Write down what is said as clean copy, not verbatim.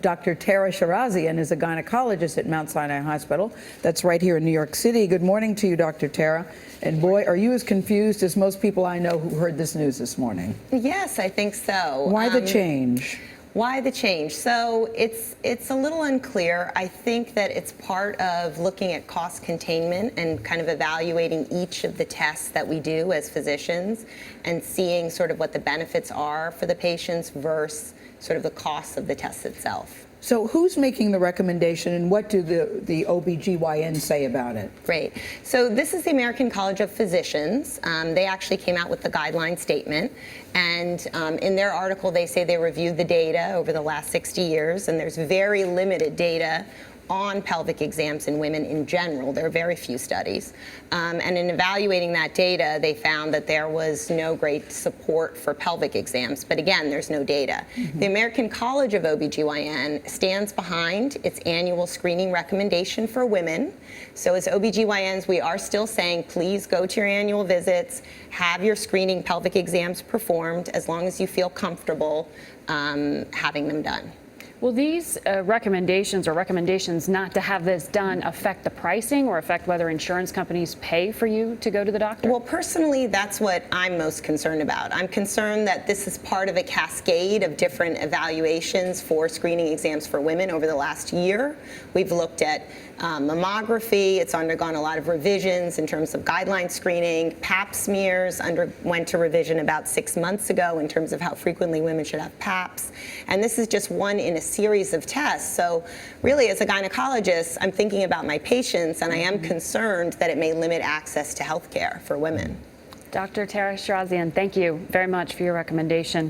Dr. Shirazian is a gynecologist at Mount Sinai Hospital. That's right here in New York City. Good morning to you, Dr. Tara. And boy, are you as confused as most people I know who heard this news this morning. Yes, I think so. Why the change? Why the change? So it's a little unclear. I think that it's part of looking at cost containment and kind of evaluating each of the tests that we do as physicians and seeing sort of what the benefits are for the patients versus sort of the cost of the test itself. So who's making the recommendation, and what do the OBGYN say about it? Great. So this is the American College of Physicians. They actually came out with the guideline statement, and in their article they say they reviewed the data over the last 60 years, and there's very limited data on pelvic exams in women in general. There are very few studies. And in evaluating that data, they found that there was no great support for pelvic exams. But again, there's no data. The American College of OBGYN stands behind its annual screening recommendation for women. So as OBGYNs, we are still saying, please go to your annual visits, have your screening pelvic exams performed, as long as you feel comfortable having them done. Will these recommendations or recommendations not to have this done affect the pricing or affect whether insurance companies pay for you to go to the doctor? Well, personally, that's what I'm most concerned about. I'm concerned that this is part of a cascade of different evaluations for screening exams for women over the last year. We've looked at mammography. It's undergone a lot of revisions in terms of guideline screening. Pap smears underwent a revision about 6 months ago in terms of how frequently women should have PAPs. And this is just one in a series of tests. So really, as a gynecologist, I'm thinking about my patients, and I am concerned that it may limit access to health care for women. Dr. Shirazian, thank you very much for your recommendation.